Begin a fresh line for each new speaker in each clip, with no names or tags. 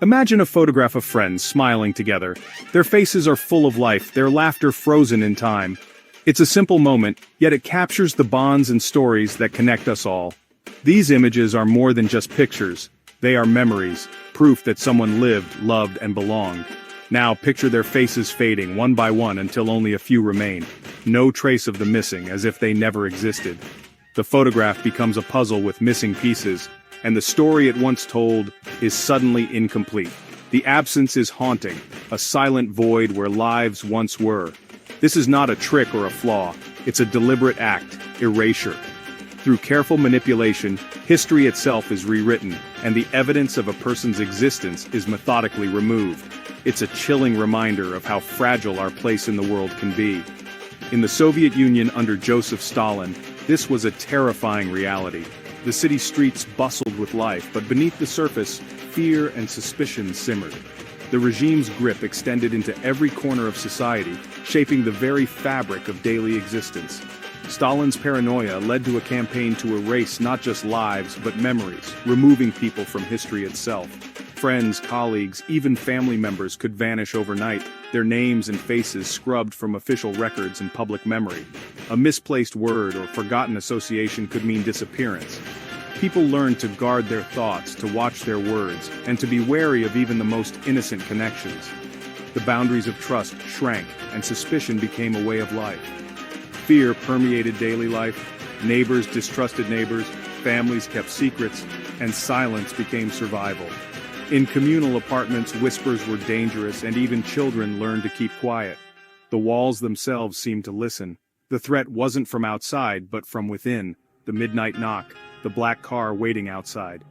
Imagine a photograph of friends smiling together. Their faces are full of life, their laughter frozen in time. It's a simple moment, yet it captures the bonds and stories that connect us all. These images are more than just pictures. They are memories, proof that someone lived, loved, and belonged. Now picture their faces fading one by one until only a few remain. No trace of the missing, as if they never existed. The photograph becomes a puzzle with missing pieces, and the story it once told is suddenly incomplete. The absence is haunting, a silent void where lives once were. This is not a trick or a flaw, it's a deliberate act, erasure. Through careful manipulation, history itself is rewritten, and the evidence of a person's existence is methodically removed. It's a chilling reminder of how fragile our place in the world can be. In the Soviet Union under Joseph Stalin, this was a terrifying reality. The city streets bustled with life, but beneath the surface, fear and suspicion simmered. The regime's grip extended into every corner of society, shaping the very fabric of daily existence. Stalin's paranoia led to a campaign to erase not just lives but memories, removing people from history itself. Friends, colleagues, even family members could vanish overnight, their names and faces scrubbed from official records and public memory. A misplaced word or forgotten association could mean disappearance. People learned to guard their thoughts, to watch their words, and to be wary of even the most innocent connections. The boundaries of trust shrank, and suspicion became a way of life. Fear permeated daily life, neighbors distrusted neighbors, families kept secrets, and silence became survival. In communal apartments, whispers were dangerous, and even children learned to keep quiet. The walls themselves seemed to listen. The threat wasn't from outside, but from within. The midnight knock, the black car waiting outside.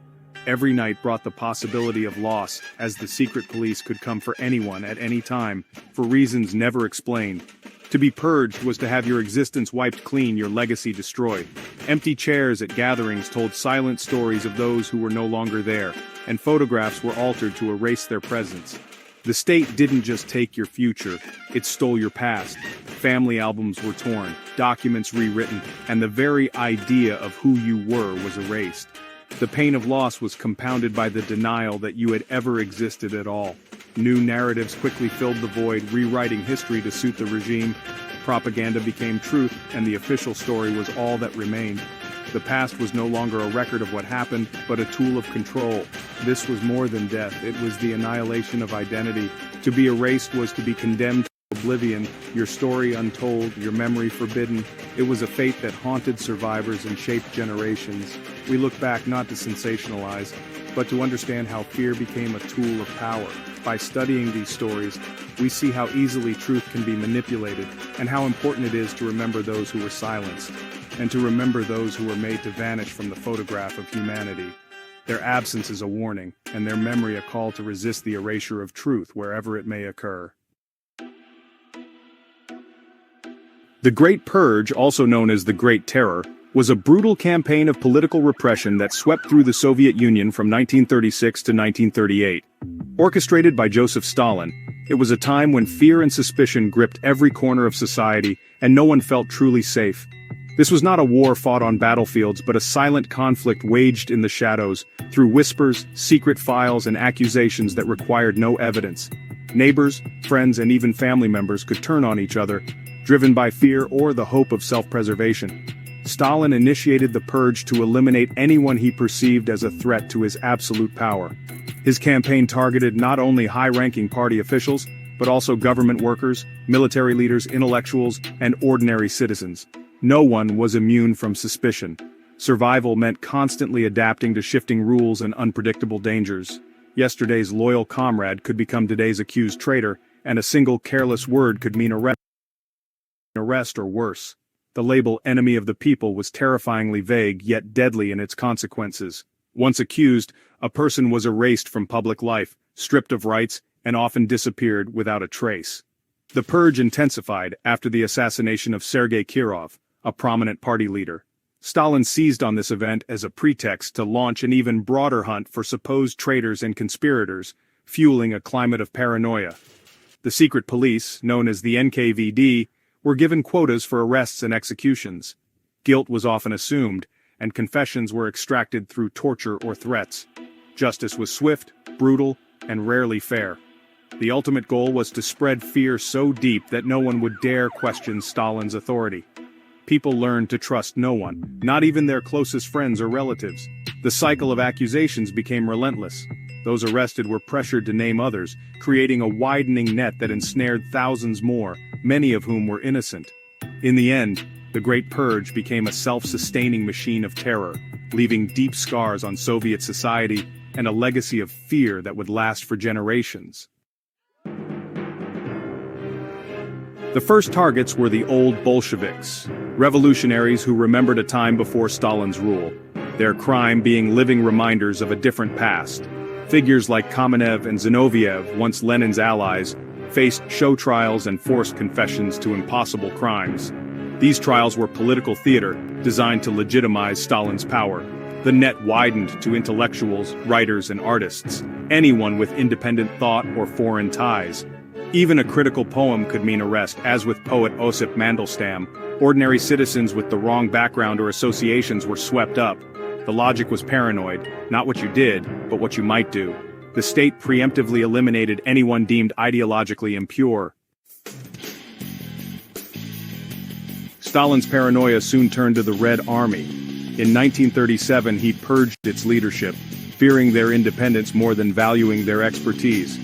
Every night brought the possibility of loss, as the secret police could come for anyone at any time, for reasons never explained. To be purged was to have your existence wiped clean, your legacy destroyed. Empty chairs at gatherings told silent stories of those who were no longer there, and photographs were altered to erase their presence. The state didn't just take your future, it stole your past. Family albums were torn, documents rewritten, and the very idea of who you were was erased. The pain of loss was compounded by the denial that you had ever existed at all. New narratives quickly filled the void, rewriting history to suit the regime. Propaganda became truth, and the official story was all that remained. The past was no longer a record of what happened, but a tool of control. This was more than death, it was the annihilation of identity. To be erased was to be condemned to oblivion, your story untold, your memory forbidden. It was a fate that haunted survivors and shaped generations. We look back not to sensationalize, but to understand how fear became a tool of power. By studying these stories, we see how easily truth can be manipulated, and how important it is to remember those who were silenced, and to remember those who were made to vanish from the photograph of humanity. Their absence is a warning, and their memory a call to resist the erasure of truth wherever it may occur. The Great Purge, also known as the Great Terror, was a brutal campaign of political repression that swept through the Soviet Union from 1936 to 1938. Orchestrated by Joseph Stalin, it was a time when fear and suspicion gripped every corner of society, and no one felt truly safe. This was not a war fought on battlefields, but a silent conflict waged in the shadows, through whispers, secret files, and accusations that required no evidence. Neighbors, friends, and even family members could turn on each other, driven by fear or the hope of self-preservation. Stalin initiated the purge to eliminate anyone he perceived as a threat to his absolute power. His campaign targeted not only high-ranking party officials, but also government workers, military leaders, intellectuals, and ordinary citizens. No one was immune from suspicion. Survival meant constantly adapting to shifting rules and unpredictable dangers. Yesterday's loyal comrade could become today's accused traitor, and a single careless word could mean arrest or worse. The label enemy of the people was terrifyingly vague yet deadly in its consequences. Once accused, a person was erased from public life, stripped of rights, and often disappeared without a trace. The purge intensified after the assassination of Sergei Kirov, a prominent party leader. Stalin seized on this event as a pretext to launch an even broader hunt for supposed traitors and conspirators, fueling a climate of paranoia. The secret police, known as the NKVD, were given quotas for arrests and executions. Guilt was often assumed, and confessions were extracted through torture or threats. Justice was swift, brutal, and rarely fair. The ultimate goal was to spread fear so deep that no one would dare question Stalin's authority. People learned to trust no one, not even their closest friends or relatives. The cycle of accusations became relentless. Those arrested were pressured to name others, creating a widening net that ensnared thousands more, many of whom were innocent. In the end, the Great Purge became a self-sustaining machine of terror, leaving deep scars on Soviet society and a legacy of fear that would last for generations. The first targets were the old Bolsheviks, revolutionaries who remembered a time before Stalin's rule, their crime being living reminders of a different past. Figures like Kamenev and Zinoviev, once Lenin's allies, faced show trials and forced confessions to impossible crimes. These trials were political theater, designed to legitimize Stalin's power. The net widened to intellectuals, writers, and artists, anyone with independent thought or foreign ties. Even a critical poem could mean arrest, as with poet Osip Mandelstam. Ordinary citizens with the wrong background or associations were swept up. The logic was paranoid, not what you did, but what you might do. The state preemptively eliminated anyone deemed ideologically impure. Stalin's paranoia soon turned to the Red Army. In 1937 he purged its leadership, fearing their independence more than valuing their expertise.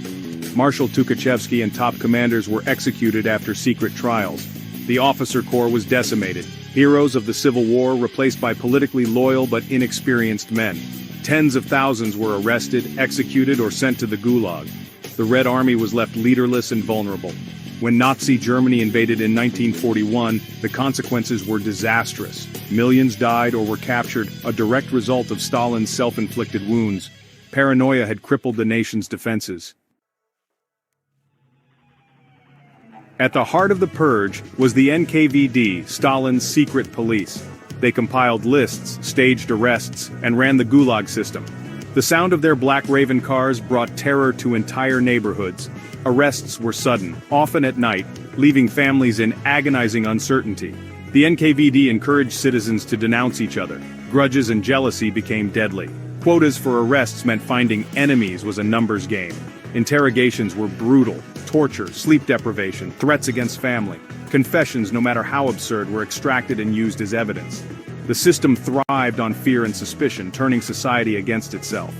Marshal Tukhachevsky and top commanders were executed after secret trials. The officer corps was decimated. Heroes of the Civil War replaced by politically loyal but inexperienced men. Tens of thousands were arrested, executed, or sent to the Gulag. The Red Army was left leaderless and vulnerable. When Nazi Germany invaded in 1941, the consequences were disastrous. Millions died or were captured, a direct result of Stalin's self-inflicted wounds. Paranoia had crippled the nation's defenses. At the heart of the purge was the NKVD, Stalin's secret police. They compiled lists, staged arrests, and ran the Gulag system. The sound of their Black Raven cars brought terror to entire neighborhoods. Arrests were sudden, often at night, leaving families in agonizing uncertainty. The NKVD encouraged citizens to denounce each other. Grudges and jealousy became deadly. Quotas for arrests meant finding enemies was a numbers game. Interrogations were brutal. Torture, sleep deprivation, threats against family. Confessions, no matter how absurd, were extracted and used as evidence. The system thrived on fear and suspicion, turning society against itself.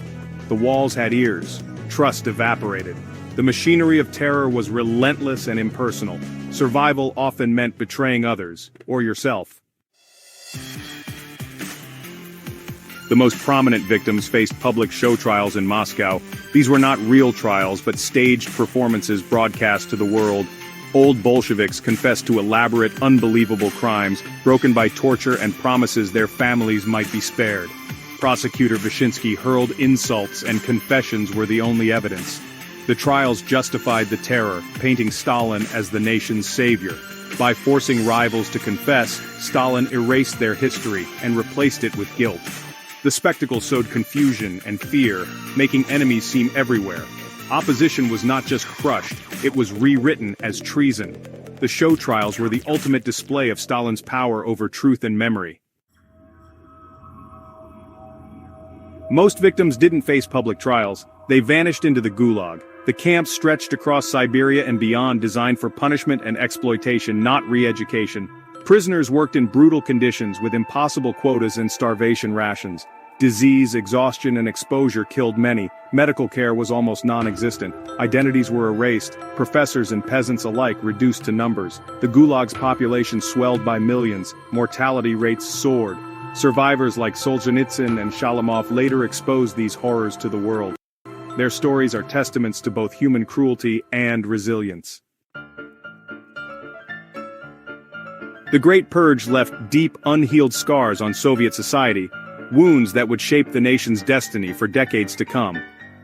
The walls had ears. Trust evaporated. The machinery of terror was relentless and impersonal. Survival often meant betraying others, or yourself. The most prominent victims faced public show trials in Moscow. These were not real trials, but staged performances broadcast to the world. Old Bolsheviks confessed to elaborate, unbelievable crimes, broken by torture and promises their families might be spared. Prosecutor Vyshinsky hurled insults, and confessions were the only evidence. The trials justified the terror, painting Stalin as the nation's savior. By forcing rivals to confess, Stalin erased their history and replaced it with guilt. The spectacle sowed confusion and fear, making enemies seem everywhere. Opposition was not just crushed, it was rewritten as treason. The show trials were the ultimate display of Stalin's power over truth and memory. Most victims didn't face public trials. They vanished into the Gulag. The camps stretched across Siberia and beyond, designed for punishment and exploitation, not re-education. Prisoners worked in brutal conditions with impossible quotas and starvation rations. Disease, exhaustion, and exposure killed many. Medical care was almost non-existent. Identities were erased. Professors and peasants alike reduced to numbers. The Gulag's population swelled by millions. Mortality rates soared. Survivors like Solzhenitsyn and Shalamov later exposed these horrors to the world. Their stories are testaments to both human cruelty and resilience. The Great Purge left deep, unhealed scars on Soviet society, wounds that would shape the nation's destiny for decades to come.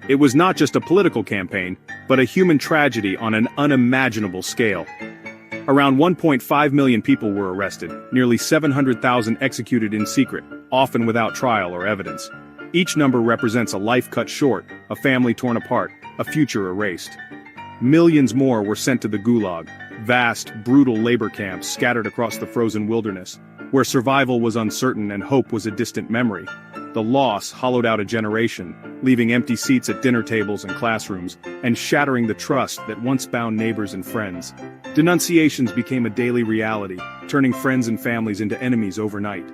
It was not just a political campaign, but a human tragedy on an unimaginable scale. Around 1.5 million people were arrested, nearly 700,000 executed in secret, often without trial or evidence. Each number represents a life cut short, a family torn apart, a future erased. Millions more were sent to the Gulag, vast, brutal labor camps scattered across the frozen wilderness, where survival was uncertain and hope was a distant memory. The loss hollowed out a generation, leaving empty seats at dinner tables and classrooms, and shattering the trust that once bound neighbors and friends. Denunciations became a daily reality, turning friends and families into enemies overnight.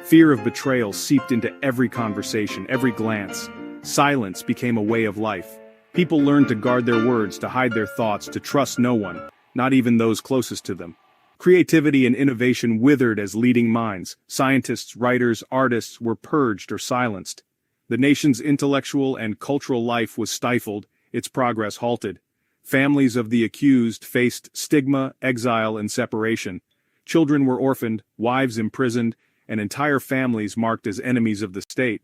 Fear of betrayal seeped into every conversation, every glance. Silence became a way of life. People learned to guard their words, to hide their thoughts, to trust no one, not even those closest to them. Creativity and innovation withered as leading minds. Scientists, writers, artists were purged or silenced. The nation's intellectual and cultural life was stifled, its progress halted. Families of the accused faced stigma, exile, and separation. Children were orphaned, wives imprisoned, and entire families marked as enemies of the state.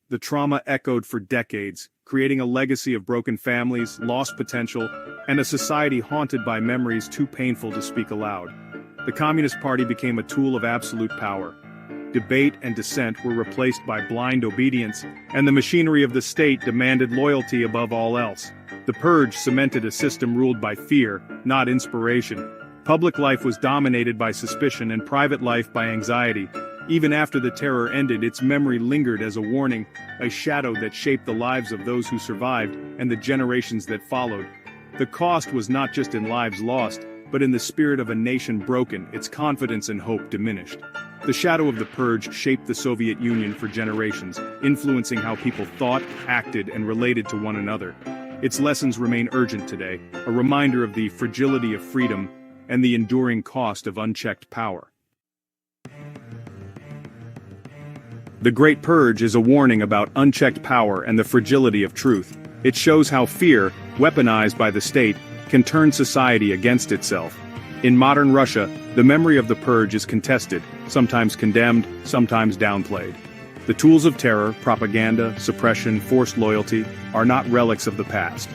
The trauma echoed for decades, creating a legacy of broken families, lost potential, and a society haunted by memories too painful to speak aloud. The Communist Party became a tool of absolute power. Debate and dissent were replaced by blind obedience, and the machinery of the state demanded loyalty above all else. The purge cemented a system ruled by fear, not inspiration. Public life was dominated by suspicion and private life by anxiety. Even after the terror ended, its memory lingered as a warning, a shadow that shaped the lives of those who survived and the generations that followed. The cost was not just in lives lost, but in the spirit of a nation broken, its confidence and hope diminished. The shadow of the purge shaped the Soviet Union for generations, influencing how people thought, acted, and related to one another. Its lessons remain urgent today, a reminder of the fragility of freedom and the enduring cost of unchecked power. The Great Purge is a warning about unchecked power and the fragility of truth. It shows how fear, weaponized by the state, can turn society against itself. In modern Russia, the memory of the purge is contested, sometimes condemned, sometimes downplayed. The tools of terror, propaganda, suppression, forced loyalty, are not relics of the past.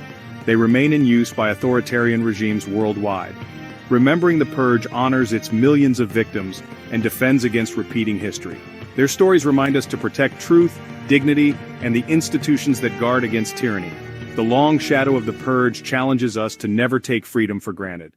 They remain in use by authoritarian regimes worldwide. Remembering the purge honors its millions of victims and defends against repeating history. Their stories remind us to protect truth, dignity, and the institutions that guard against tyranny. The long shadow of the purge challenges us to never take freedom for granted.